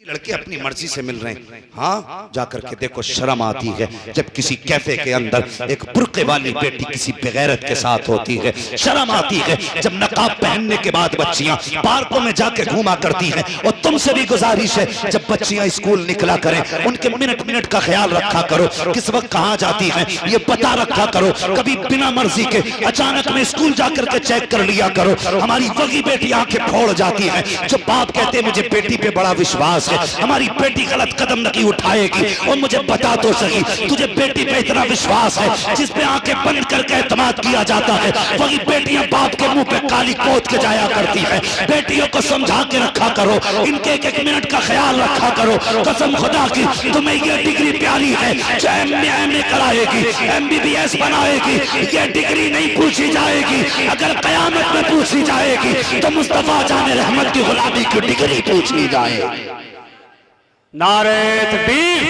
लड़के अपनी मर्जी से मिल रहे हैं। हाँ, जाकर के देखो, शर्म आती है जब किसी कैफे के अंदर एक बुर्के वाली बेटी किसी बेगैरत के साथ होती है। शर्म आती है जब नकाब पहनने के बाद बच्चियां पार्कों में जाके घूमा करती हैं। और तुमसे भी गुजारिश है, जब बच्चियां स्कूल निकला करें उनके मिनट मिनट का ख्याल रखा करो, किस वक्त कहाँ जाती हैं ये पता रखा करो। कभी बिना मर्जी के अचानक में स्कूल जाकर के चेक कर लिया करो। हमारी वही बेटी आंखें फोड़ जाती है। जो बाप कहते हैं मुझे बेटी पे बड़ा विश्वास, हमारी बेटी गलत कदम नहीं उठाएगी। और मुझे बता तो सही, तुझे बेटी पे इतना विश्वास है जिस पे आंखें बंद करके एतमाद किया जाता है, वही बेटियां बाप के मुंह पे काली पोत के जाया करती है। बेटियों को समझा के रखा करो, इनके एक एक मिनट का ख्याल रखा करो। कसम खुदा की तुम्हें ये डिग्री प्यारी है जो MA कराएगी, MBBS बनाएगी। ये डिग्री नहीं पूछी जाएगी, अगर कयामत में पूछी जाएगी तो मुस्तफा जाने रहमत की गुलामी की डिग्री पूछी जाएगी। नारे तकबीर,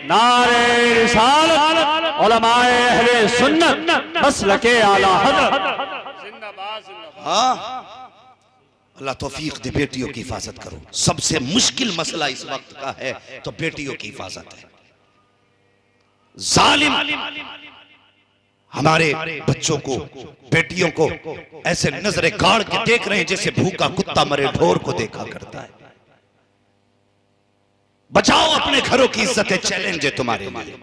नारे रिसालत, उलमाए अहले सुन्नत, मसलके आला हज़रत जिंदाबाद। हाँ, अल्लाह तौफीक दे, बेटियों की हिफाजत करो। सबसे मुश्किल मसला इस वक्त का है तो बेटियों की हिफाजत है। जालिम हमारे बच्चों को, बेटियों को ऐसे नजरे गाड़ के देख रहे हैं जैसे भूखा कुत्ता मरे ढोर को देखा करता है। बचाओ अपने घरों की इज्जत है, चैलेंज है तुम्हारे लिए।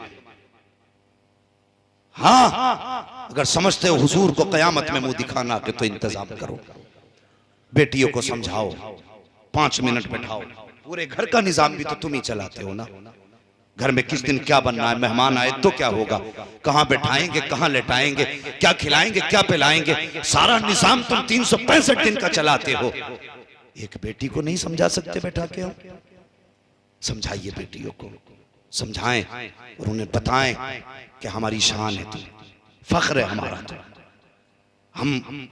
हाँ, अगर समझते हो हुजूर को कयामत में मुंह दिखाना के तो इंतजाम करो। बेटियों को समझाओ, 5 मिनट बैठाओ। पूरे घर का निजाम भी तो तुम ही चलाते हो ना। घर में किस दिन क्या बनना है, मेहमान आए तो क्या होगा, कहां बैठाएंगे, कहां लेटाएंगे, क्या खिलाएंगे, क्या पिलाएंगे, सारा निजाम तुम 365 दिन का चलाते हो। एक बेटी को नहीं समझा सकते बैठा के हम? समझाइए, बेटियों को समझाएं और उन्हें बताएं कि हमारी शान है, तुम फख्र है हमारा। तो हम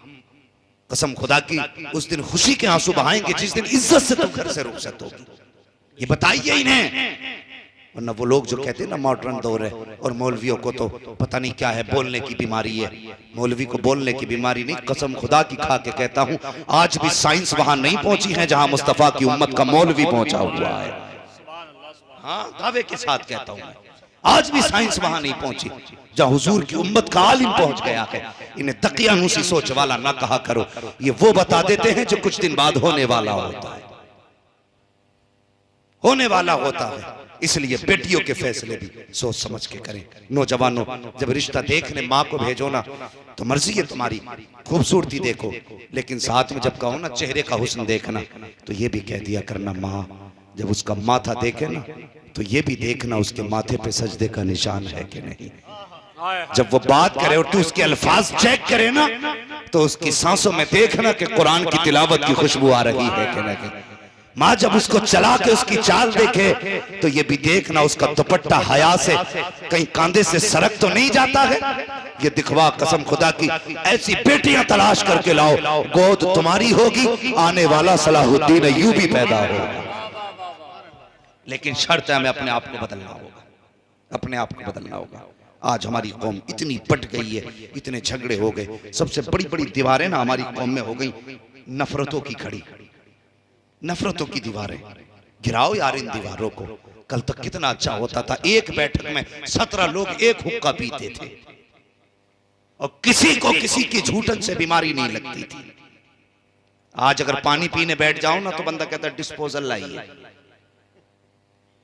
कसम खुदा की उस दिन खुशी के आंसू बहाएंगे जिस दिन इज्जत से तुम घर से रुखसत होगी। ये बताइए इन्हें। वरना वो लोग जो कहते हैं ना मॉडर्न दौर है और मौलवियों को तो पता नहीं क्या है, बोलने की बीमारी है। मौलवी को बोलने की बीमारी नहीं, कसम खुदा की खा के कहता हूं, आज भी साइंस वहां नहीं पहुंची है जहां मुस्तफा की उम्मत का मौलवी पहुंचा हुआ है। हाँ, दावे के साथ कहता हूं, आज भी साइंस वहां नहीं पहुंची जहां हुजूर की उम्मत का आलिम पहुंच गया है। इन्हें तकियानूसी सोच वाला ना कहा करो, ये वो बता देते हैं जो कुछ दिन बाद होने वाला होता है, होने वाला होता है। इसलिए बेटियों के फैसले भी सोच समझ के करें। नौजवानों, जब रिश्ता देखने माँ को भेजो ना तो मर्जी है तुम्हारी, खूबसूरती देखो, लेकिन साथ में जब कहो ना चेहरे का हुस्न देखना तो ये भी कह दिया करना, माँ जब उसका माथा देखे ना तो ये भी देखना उसके माथे पे सजदे का निशान है कि नहीं। जब वो बात करे और तू उसके अल्फाज चेक करे ना तो उसकी सांसों में देखना कि कुरान की तिलावत की खुशबू आ रही है कि नहीं। माँ जब उसको चला के उसकी चाल देखे तो ये भी देखना उसका दुपट्टा हया से कहीं कांधे से सरक तो नहीं जाता है। ये दिखवा, कसम खुदा की ऐसी बेटियां तलाश करके लाओ, गोद तुम्हारी होगी, आने वाला सलाहुद्दीन अय्यूबी पैदा होगा। लेकिन शर्त है हमें अपने आप को बदलना होगा, अपने आप को बदलना होगा। आज हमारी कौम इतनी बट गई है, इतने झगड़े हो गए, सबसे बड़ी बड़ी दीवारें ना हमारी कौम में हो गई नफरतों की खड़ी, नफरतों की दीवारें। गिराओ यार इन दीवारों को। कल तक कितना अच्छा होता था, एक बैठक में 17 लोग एक हुक्का पीते थे और किसी को किसी की झूठन से बीमारी नहीं लगती थी। आज अगर पानी पीने बैठ जाओ ना तो बंदा कहता है डिस्पोजल लाइए।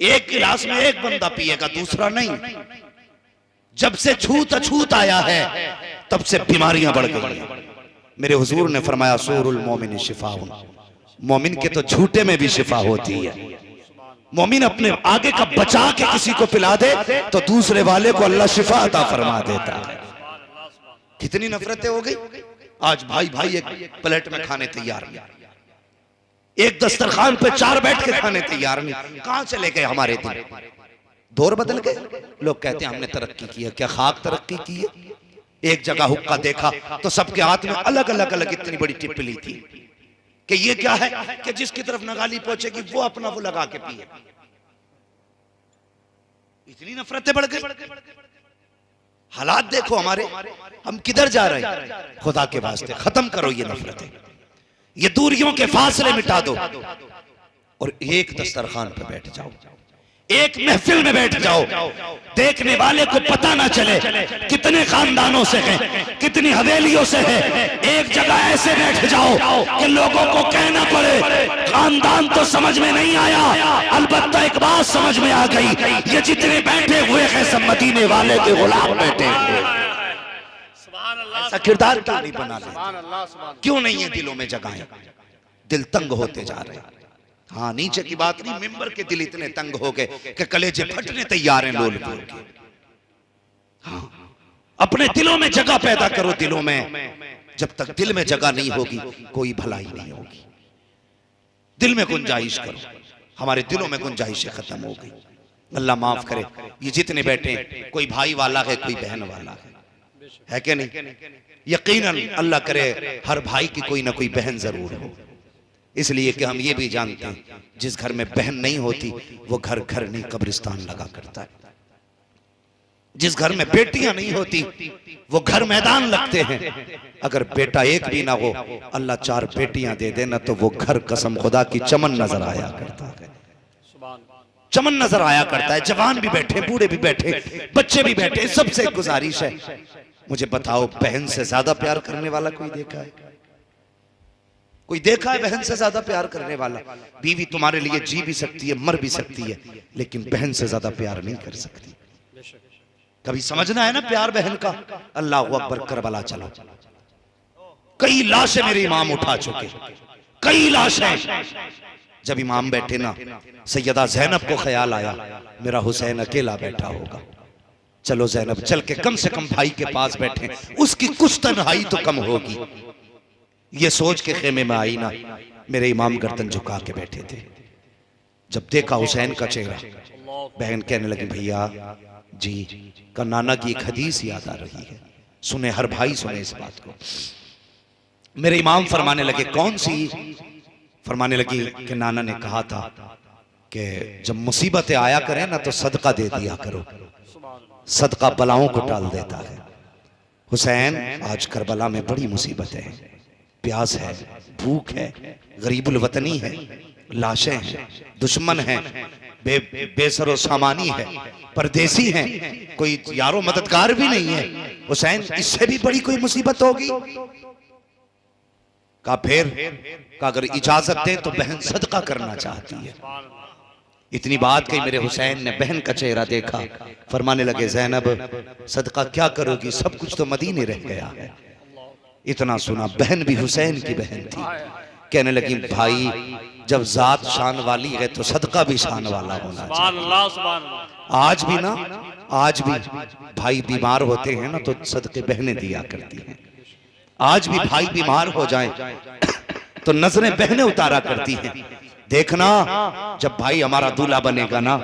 एक गिलास में एक बंदा पिएगा, दूसरा नहीं। जब से छूत अछूत आया है तब से बीमारियां बढ़ गई हैं। मेरे हुजूर ने फरमाया सूरुल मोमिन शिफाउन, मोमिन के तो झूठे में भी शिफा होती है। मोमिन अपने आगे का बचा के किसी को पिला दे तो दूसरे वाले को अल्लाह शिफा अता फरमा देता है। कितनी नफरतें हो गई। आज भाई भाई एक प्लेट में खाने तैयार नहीं, एक दस्तरखान पे 4 बैठ के खाने तैयार नहीं। कहां चले गए हमारे दिन? दौर बदल गए। लोग कहते हैं हमने तरक्की की है, क्या खाक तरक्की की है? एक जगह हुक्का देखा तो सबके हाथ में अलग अलग अलग इतनी बड़ी टिप्पणी थी कि ये क्या है कि जिसकी तरफ नगाली पहुंचेगी वो अपना वो लगा के पिए। इतनी नफरतें बढ़ गई। हालात देखो हमारे, हम किधर जा रहे हैं। खुदा के वास्ते खत्म करो ये नफरतें, ये दूरियों के फासले मिटा दो और एक दस्तरखान पर बैठ जाओ, एक महफिल में बैठ जाओ, देखने वाले को पता ना चले कितने खानदानों से हैं, कितनी हवेलियों से है। एक जगह ऐसे बैठ जाओ कि लोगों को कहना पड़े खानदान तो समझ में नहीं आया, अलबत्ता एक बात समझ में आ गई, ये जितने बैठे हुए हैं सब मदीने वाले के गुलाम बैठे हुए। ऐसा किरदार क्यों नहीं बना लेते? क्यों नहीं है दिलों में जगहें? दिल तंग होते जा रहे हैं। हाँ, नीचे की बात नहीं, मिंबर के दिल इतने तंग हो गए कि कलेजे फटने तैयार हैं लोल बोल के। हाँ, अपने दिलों में जगह पैदा करो। दिलों में जब तक दिल में जगह नहीं होगी कोई भलाई नहीं होगी। दिल में गुंजाइश करो। हमारे दिलों में गुंजाइशें खत्म हो गई। अल्लाह माफ करे, ये जितने बैठे कोई भाई वाला है, कोई बहन वाला है कि नहीं? यकीनन अल्लाह करे हर भाई की कोई ना कोई बहन जरूर हो। इसलिए कि हम ये भी जानते हैं जिस घर में बहन नहीं होती वो घर घर नहीं कब्रिस्तान लगा करता है। जिस घर में बेटियां नहीं होती वो घर मैदान लगते हैं। अगर बेटा एक भी ना हो, अल्लाह 4 बेटियां दे देना तो वो घर कसम खुदा की चमन नजर आया करता है, चमन नजर आया करता है। जवान भी बैठे, बूढ़े भी बैठे, बच्चे भी बैठे। सबसे गुजारिश है, मुझे बताओ बहन से ज्यादा प्यार करने वाला कोई देखा है? कोई देखा है बहन से ज्यादा प्यार करने वाला? बीवी तुम्हारे लिए जी भी सकती है, मर भी सकती है, लेकिन बहन से ज्यादा प्यार नहीं कर सकती। कभी समझना है ना प्यार बहन का। अल्लाह अकबर, करबला चलो, कई लाशें मेरे इमाम उठा चुके, कई लाशें। जब इमाम बैठे ना, सैयदा ज़ैनब को ख्याल आया मेरा हुसैन अकेला बैठा होगा, चलो ज़ैनब चल के कम से कम भाई के पास बैठे, उसकी कुछ तन्हाई तो कम होगी। ये सोच के खेमे में आई ना, मेरे इमाम गर्दन झुका के बैठे थे। जब देखा हुसैन का चेहरा, बहन कहने लगी भैया जी का नाना की एक हदीस याद आ रही है, सुने हर भाई सुने इस बात को। मेरे इमाम फरमाने लगे कौन सी? फरमाने लगी कि नाना ने कहा था कि जब मुसीबतें आया करें ना तो सदका दे दिया करो, सदका बलाओं को टाल देता है। हुसैन आज करबला में बड़ी मुसीबतें हैं, प्यास है, भूख है, गरीबुल वतनी है, लाशें हैं, दुश्मन हैं, बेसरो सामानी है, परदेसी हैं, कोई यारो मददगार भी नहीं है। हुसैन इससे भी बड़ी कोई मुसीबत होगी? का फिर का अगर इजाजत दे तो बहन सदका करना चाहती है। इतनी बात कही, मेरे हुसैन ने बहन का चेहरा देखा, फरमाने लगे ज़ैनब सदका क्या करोगी, सब कुछ तो मदीने रह गया है। इतना सुना, बहन भी हुसैन की बहन थी, कहने लगी भाई जब जात शान वाली है तो सदका भी शान वाला होना चाहिए। आज भी ना, आज भी भाई बीमार होते हैं ना तो सदके बहनें दिया करती हैं। आज भी भाई बीमार हो जाएं तो नजरें बहनें उतारा करती हैं। देखना जब भाई हमारा दूल्हा बनेगा ना,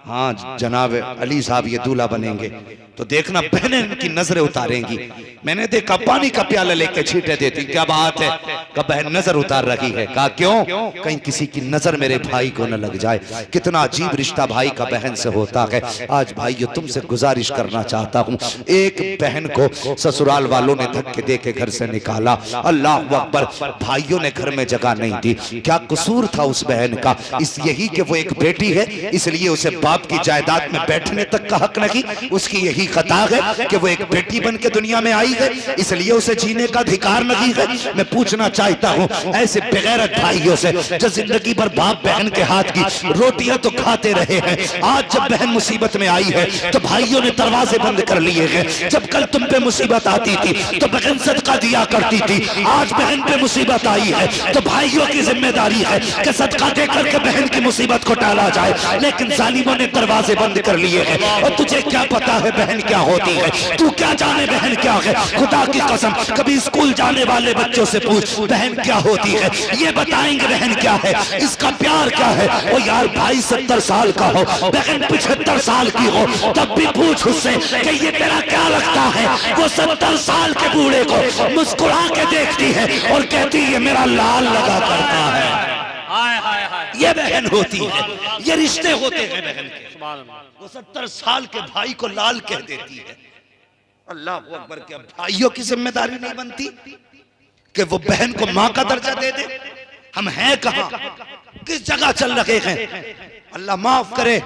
हाँ जनाब अली साहब ये दूल्हा बनेंगे तो देखना बहनें इनकी नजरें उतारेंगी। मैंने देखा पानी का प्याला लेके छींटे देती, क्या बात है, का बहन नजर उतार रही है। कहा क्यों? कहीं किसी की नजर मेरे भाई को न लग जाए। कितना अजीब रिश्ता भाई का बहन से होता है। आज भाइयों तुमसे गुजारिश करना चाहता हूँ, एक बहन को ससुराल वालों ने धक्के दे के घर से निकाला, अल्लाह अकबर, भाइयों ने घर में जगह नहीं दी। क्या कसूर था उस बहन का? इस यही कि वो एक बेटी है इसलिए उसे बाप की जायदाद में बैठने तक का हक नहीं। उसकी यही खता है कि वो एक बेटी बन के दुनिया में आई है इसलिए उसे जीने का अधिकार नहीं है। मैं पूछना चाहता हूँ ऐसे बेगैरत भाइयों से जो जिंदगी भर बाप बहन के हाथ की रोटियां तो खाते रहे हैं, आज जब बहन मुसीबत में आई है तो भाइयों ने दरवाजे बंद कर लिए हैं। जब कल तुम पे मुसीबत आती थी तो बहन सदका दिया करती थी, आज बहन पे मुसीबत आई है तो भाइयों की जिम्मेदारी है कि सदका दे करके बहन की मुसीबत को टाला जाए। लेकिन जालिमों ने दरवाजे बंद कर लिए हैं और तुझे क्या पता है बहन क्या होती है? तू क्या जाने बहन क्या है? खुदा की कसम कभी स्कूल जाने वाले बच्चों से पूछ बहन क्या होती है, ये बताएंगे बहन क्या है, इसका प्यार क्या है। ओ यार भाई 70 साल का हो, बहन 75 साल की हो, तब भी पूछ उससे कि ये तेरा क्या लगता है। वो 70 साल के बूढ़े को मुस्कुरा के देखती है और कहती है मेरा लाल लगा करता है। ये बहन होती है, ये रिश्ते होते हैं बहन के। वो 70 साल के भाई को लाल कह देती है। अल्लाह अकबर, के भाइयों की जिम्मेदारी नहीं बनती कि वो बहन को मां का दर्जा दे दे? हम हैं कहां, किस जगह चल रहे हैं। अल्लाह माफ करे,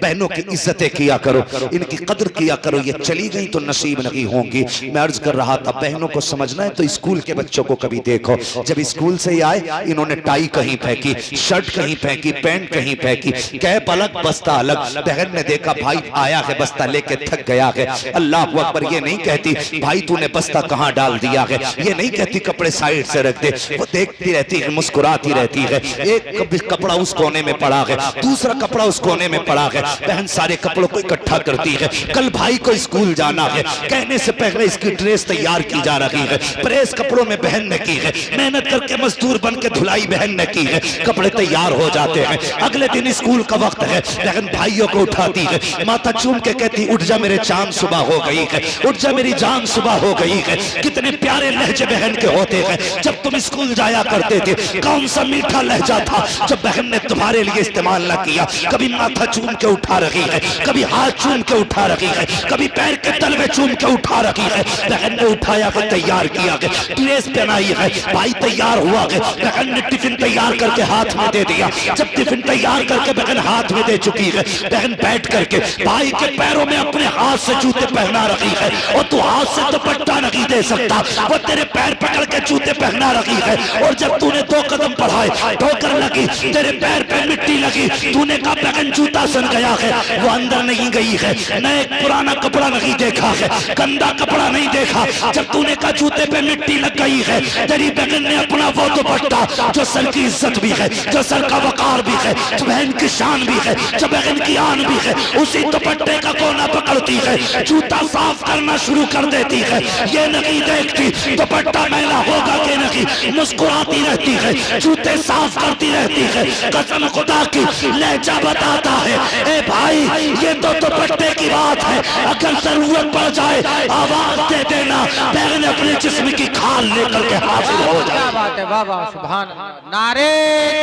बहनों की इज्जतें किया करो, इनकी कदर किया करो। ये चली गई तो नसीब नहीं होंगी। मैं अर्ज कर रहा था, बहनों को समझना है तो स्कूल के बच्चों को कभी देखो, जब स्कूल से आए इन्होंने टाई कहीं फेंकी, शर्ट कहीं फेंकी, पैंट कहीं फेंकी, कैप अलग बस्ता अलग। बहन ने देखा भाई आया है बस्ता लेके थक गया है, अल्लाह अकबर ये नहीं कहती भाई तूने बस्ता कहाँ डाल दिया है, ये नहीं कहती कपड़े साइड से रख दे। वो देखती रहती है, मुस्कुराती रहती है। एक कपड़ा उस कोने में पड़ा है, दूसरा कपड़ा उस कोने में पड़ा है। बहन सारे कपड़ों को इकट्ठा करती है। कल भाई को स्कूल जाना है, कहने से पहले इसकी ड्रेस तैयार की जा रही है। प्रेस कपड़ों में बहन ने की है, मेहनत करके मजदूर बन के धुलाई बहन ने की है। कपड़े तैयार हो जाते हैं, अगले दिन स्कूल का वक्त है। बहन भाइयों को उठाती है, माथा चूम के कहती उठ जा मेरे चांद सुबह हो गई है, उठ जा मेरी जान सुबह हो गई है। कितने प्यारे लहजे बहन के होते हैं। जब तुम स्कूल जाया करते थे कौन सा मीठा लहजा था जब बहन ने तुम्हारे लिए इस्तेमाल न किया। कभी माथा चूम के उठा रही है, कभी हाथ चूम के उठा रही है, कभी पैर के तल में चूम के उठा रही है। बहन ने उठाया है, तैयार किया है, ड्रेस पहनाई है, भाई तैयार हुआ है। बहन ने टिफिन तैयार करके हाथ में दे दिया। जब टिफिन तैयार करके बहन हाथ में दे चुकी है, बहन बैठ करके भाई के पैरों में अपने हाथ से जूते पहना रही है। और तू हाथ से दुपट्टा नहीं दे सकता, वो तेरे पैर पकड़ के जूते पहना रही है। और जब तूने 2 कदम बढ़ाए ठोकर लगी, तेरे पैर पे मिट्टी लगी, तूने कहा बहन जूता सन गया है। वो अंदर नहीं गई है, न एक पुराना कपड़ा नहीं देखा है, गंदा कपड़ा नहीं देखा। जब तूने कहा जूते पे मिट्टी लग गई है, तेरी बहन ने अपना वो दुपट्टा जो सर की इज्जत भी है, जो सर का वकार भी है, जो बहन की शान भी है, जो बहन की आन भी है, उसी दुपट्टे का कोना पकड़ती है, जूता साफ करना शुरू कर देती है। ये नहीं देखती दुपट्टा मैला होगा कि नहीं, मुस्कुराती रहती है, जूते साफ करती रहती है। कसम खुदा की लहजा बताता है, ए भाई ये तो दुपट्टे की बात है, अगर जरूरत पड़ जाए आवाज दे देना, बहन अपने जिस्म की खाल लेकर के हाजिर हो जाए। क्या बात है, वाह वाह सुभान अल्लाह। नारे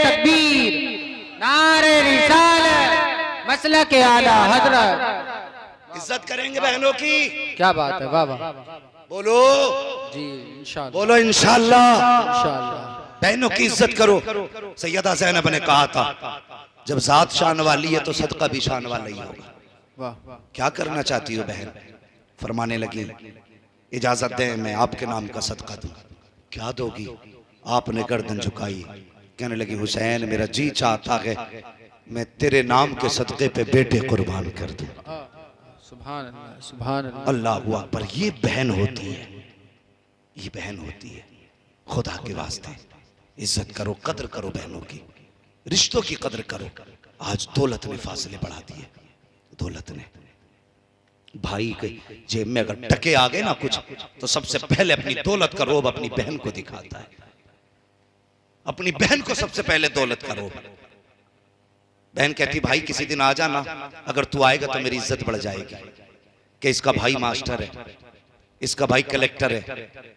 तकबीर, नारे रिसालत, मसलक के आला हजरत। इज्जत करेंगे बहनों की, क्या बात है, वाह वाह। बोलो जी इंशाअल्लाह, बोलो इंशाअल्लाह। इंशाअल्लाह। बहनों की इज्जत करो। सैयदा ज़ैनब ने कहा था जब जात शान वाली है तो सदका भी शान वाला ही होगा। वाह, क्या करना चाहती हो बहन? फरमाने लगी इजाजत दें मैं आपके नाम का सदका दूं। क्या दोगी? आपने गर्दन झुकाई, कहने लगी हुसैन मेरा जी चाहता है मैं तेरे नाम के सदके पे बेटे कुर्बान कर दूं। सुभान अल्लाह, सुभान अल्लाह। अल्लाहु अकबर। ये बहन होती है, ये बहन होती है। खुदा के वास्ते इज्जत करो, कदर करो बहनों की, रिश्तों की कदर करो। आज दौलत ने फासले बढ़ा दिए, दौलत ने। भाई के जेब में अगर टके आ गए ना कुछ, तो सबसे पहले अपनी दौलत का रोब अपनी बहन को दिखाता है। अपनी बहन को सबसे पहले दौलत का रोब। बहन कहती भाई किसी दिन आ जाना, अगर तू आएगा तो मेरी इज्जत बढ़ जाएगी कि इसका भाई मास्टर है, इसका भाई कलेक्टर है,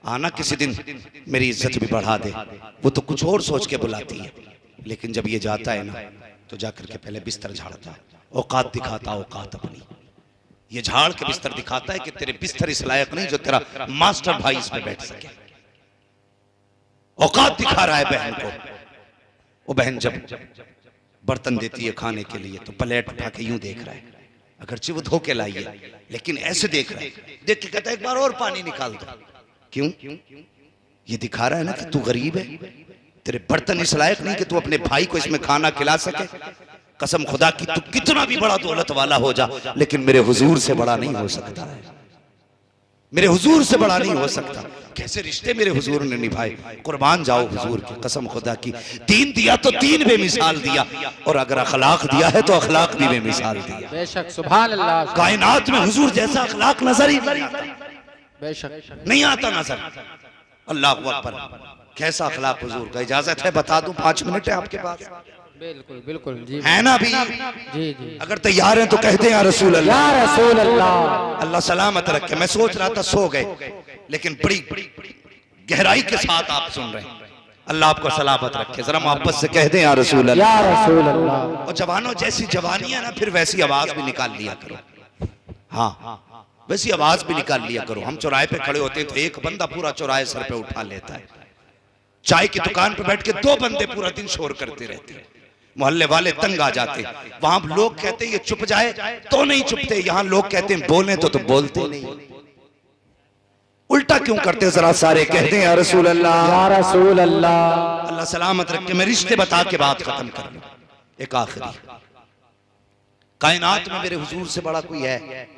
आना किसी दिन मेरी इज्जत भी बढ़ा दे। वो तो कुछ और सोच के बुलाती है, लेकिन जब ये जाता है ना तो जाकर के पहले बिस्तर झाड़ता है, औकात दिखाता, औकात अपनी। ये झाड़ के बिस्तर दिखाता है कि तेरे बिस्तर इस लायक नहीं जो तेरा मास्टर भाई इस पे बैठ सके। औकात दिखा रहा है बहन को। वो बहन जब बर्तन देती है खाने के लिए तो प्लेट उठा के यूं देख रहा है, अगरचे वो धो के लाई है लेकिन ऐसे देख रहा है, देख के कहता है एक बार और पानी निकाल दो। क्यों? ये दिखा रहा है ना कि तू गरीब है, तेरे बर्तन इस लायक नहीं कि तू अपने भाई को इसमें खाना खिला सके। कसम खुदा की तू कितना भी बड़ा दौलत वाला हो जा, लेकिन मेरे हुजूर से बड़ा नहीं हो सकता है, मेरे हुजूर से बड़ा नहीं हो सकता। कैसे रिश्ते मेरे हुजूर ने निभाए, कुर्बान जाओ हुजूर की। कसम खुदा की दीन दिया तो दीन बेमिसाल दिया, और अगर अखलाक दिया है तो अखलाक भी बेमिसाल दिया। बेशक, सुभान अल्लाह। कायनात में हुजूर जैसा अखलाक नजर ही नहीं आता, बेशक नहीं आता नजर। अल्लाह अकबर। कैसा अखलाक हुजूर का। इजाजत है बता दूं, 5 मिनट है आपके पास? बिल्कुल बिल्कुल जी, है ना भी? जी जी। अगर तैयार हैं तो कहते हैं या रसूल अल्लाह। या रसूल अल्लाह। अल्लाह सलामत रखे। मैं सोच रहा था सो गए, लेकिन बड़ी गहराई के साथ आप सुन रहे हैं। अल्लाह आपको सलामत रखे। जरा मोहब्बत से कह दें या रसूल अल्लाह। या रसूल अल्लाह। और जवानों जैसी जवानी है ना, फिर वैसी आवाज भी निकाल लिया करो। हाँ, वैसी आवाज भी निकाल लिया करो। हम चौराहे पे खड़े होते हैं तो एक बंदा पूरा चौराहे सर पे उठा लेता है, चाय की दुकान पर बैठ के दो बंदे पूरा दिन शोर करते रहते, मोहल्ले वाले तंग आ जाते। वहां लोग कहते ये चुप जाए तो नहीं चुपते, यहां लोग कहते हैं बोले तो बोलते नहीं। उल्टा क्यों करते, जरा सारे कहते हैं या रसूल अल्लाह, या रसूल अल्लाह। अल्लाह सलामत रखे। मैं रिश्ते बता के बात खत्म कर लूं। एक आखिरी, कायनात में मेरे हुजूर से बड़ा कोई है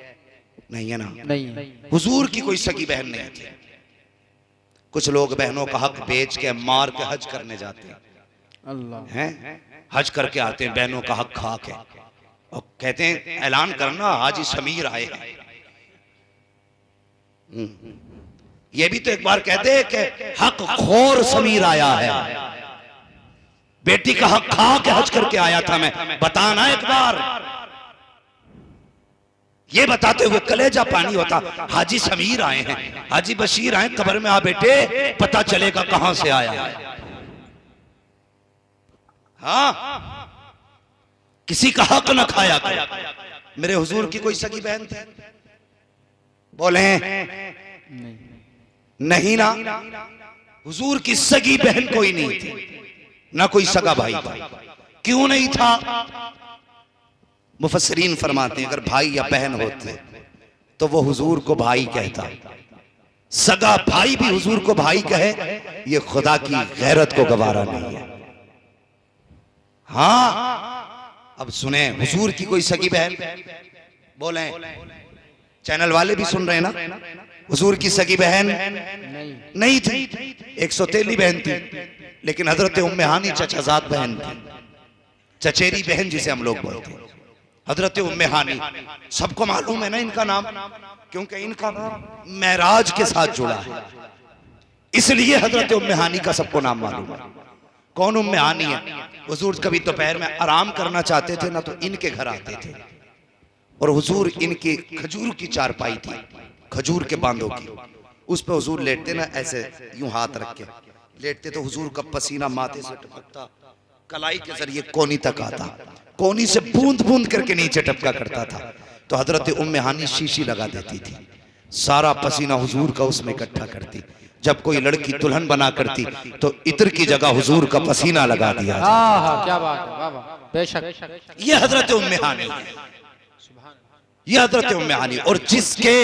नहीं, है ना? नहीं, हुजूर की कोई सगी बहन नहीं थी। कुछ लोग बहनों का हक बेच के मार के हज करने जाते हैं, अल्लाह हैं हज करके आते हैं बहनों का हक खा के, और कहते हैं ऐलान करना हाजी समीर आए हैं। ये भी तो एक बार कहते हैं कि हक खोर समीर आया है, बेटी का हक खा के हज करके आया था मैं, बताना एक बार। ये बताते हुए कलेजा पानी होता, हाजी समीर आए हैं, हाजी बशीर आए, कब्र में आ बेटे पता चलेगा कहां से आया है। हाँ, किसी का हक न खाया कर। मेरे हुजूर की कोई सगी बहन थी? बोले नहीं ना, हुजूर की सगी बहन कोई नहीं थी, ना कोई सगा भाई था। क्यों नहीं था? मुफस्सिरीन फरमाते हैं अगर भाई या बहन होते तो वो हुजूर को भाई कहता, सगा भाई भी हुजूर को भाई कहे, ये खुदा की गैरत को गवारा नहीं है। हाँ, अब सुने, हुजूर की कोई सगी बहन, बोले चैनल वाले भी सुन रहे हैं ना, हुजूर की सगी बहन नहीं थी। एक सौतेली बहन थी, लेकिन हजरत उम्मे हानी चचाजाद बहन थी, चचेरी बहन जिसे हम लोग बोलते हैं। हजरत उम्मे हानी सबको मालूम है ना इनका नाम, क्योंकि इनका नाम मेराज के साथ जुड़ा है, इसलिए हजरत उम्मे हानी का सबको नाम मालूम है। कौन उम्मे हानी है? हुजूर कभी दोपहर में आराम करना चाहते थे ना, तो इनके घर आते थे, और हुजूर इनकी खजूर की चारपाई थी, खजूर के बांधों की, उस पे हुजूर लेटते ना, ऐसे यूं हाथ रख के लेटते, तो हुजूर का पसीना माथे से टपकता, कलाई के जरिए कोनी तक आता, कोनी से बूंद बूंद करके नीचे टपका करता था। तो हजरत उम्मे हानी शीशी लगा देती थी, सारा पसीना हुजूर का उसमें इकट्ठा करती। जब कोई लड़की दुल्हन बना करती तो इत्र की जगह हुजूर का पसीना लगा दिया। क्या बात है, वाह वाह, बेशक। ये हजरत उम्मे हानी, ये हजरत उम्मे हानी, और जिसके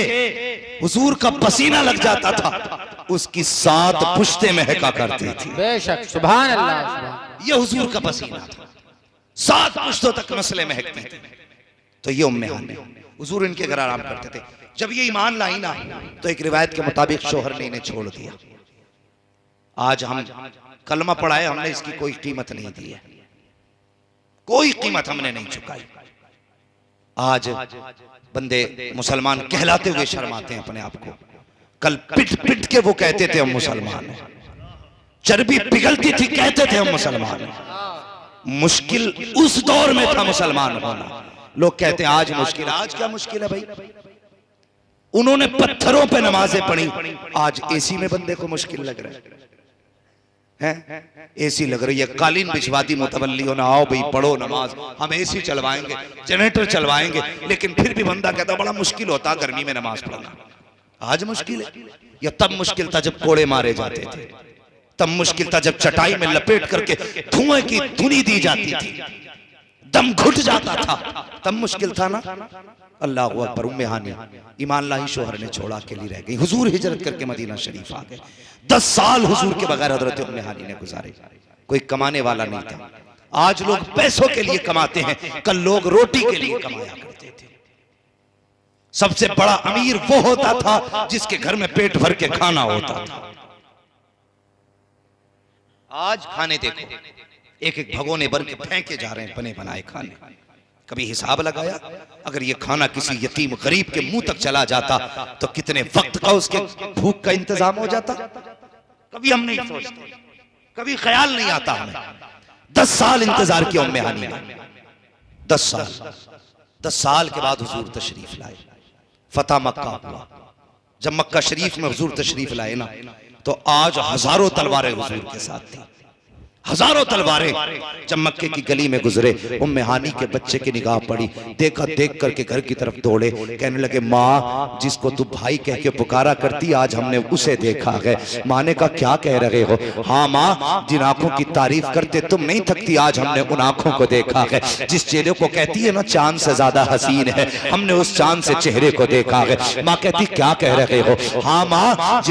हुजूर का पसीना लग जाता था उसकी 7 पुश्तें महका करती थी। बेशक, सुभान अल्लाह। ये हुजूर का पसीना था, 7 पुश्तों तक मसले महकते थे। तो ये उम्मे हानी, हुजूर इनके घर आराम करते थे। जब ये ईमान लाई ना, तो एक रिवायत के मुताबिक शोहर ने इन्हें छोड़ दिया। आज हम कलमा पढ़ाए, हमने इसकी कोई कीमत नहीं दी है, कोई कीमत हमने नहीं चुकाई। आज बंदे मुसलमान कहलाते हुए शर्माते हैं अपने आप को। कल पिट पिट के वो कहते थे हम मुसलमान हैं, चर्बी पिघलती थी कहते थे हम मुसलमान हैं। मुश्किल उस दौर में था मुसलमान होना। लोग कहते हैं आज मुश्किल, आज क्या मुश्किल है भाई? उन्होंने पत्थरों पे नमाजें पढ़ी, आज एसी में बंदे को मुश्किल लग रहा है। एसी लग रही है, कालीन बिछवा दी मुतवल्लियों ने, आओ भाई पढ़ो नमाज, हम एसी चलवाएंगे, जनरेटर चलवाएंगे, लेकिन फिर भी बंदा कहता बड़ा मुश्किल होता गर्मी में नमाज पढ़ना। आज मुश्किल है? या तब मुश्किल था जब कोड़े मारे जाते थे, तब मुश्किल था जब चटाई में लपेट करके धुएं की धुनी दी जाती थी, दम घुट जाता था, तब मुश्किल था ना। अल्लाह अकबर। उम्मे हानी ईमान लाही शोहर ने छोड़ा, अकेली रह गई। हुजूर हिजरत करके मदीना शरीफ आ गए। 10 साल हुजूर के बगैर हजरत उम्मे हानी ने गुजारे। कोई कमाने वाला नहीं था। आज लोग पैसों के लिए कमाते हैं, कल लोग रोटी के लिए कमाया करते थे। सबसे बड़ा अमीर वो होता था जिसके घर में पेट भर के खाना होता था। आज खाने देखो, एक एक भगोने भर के फेंके जा रहे हैं बने बनाए खाने। कभी हिसाब लगाया अगर ये खाना किसी यतीम गरीब के मुंह तक चला जाता तो कितने वक्त का उसके भूख का इंतजाम हो जाता? कभी हम नहीं सोचते, कभी ख्याल नहीं आता हमें। 10 साल इंतजार किया उम्मे हानी ने, 10 साल। 10 साल के बाद हुजूर तशरीफ लाए, फतह मक्का हुआ। जब मक्का शरीफ में हुजूर तशरीफ लाए ना, तो आज हजारों तलवारें हुजूर के साथ थी, हजारों तलवारें। जब मक्के की गली में गुजरे, उम्मे हानी के बच्चे की निगाह पड़ी, देखा, देख करके घर की तरफ दौड़े, कहने लगे माँ जिसको तू भाई कह के पुकारा करती आज हमने उसे देखा है। माँ ने कहा क्या कह रहे हो? हाँ माँ, जिन आंखों की तारीफ करते तुम नहीं थकती आज हमने उन आंखों को देखा है। जिस चेहरे को कहती है ना चांद से ज्यादा हसीन है, हमने उस चांद से चेहरे को देखा है। माँ कहती क्या कह रहे हो? हाँ माँ,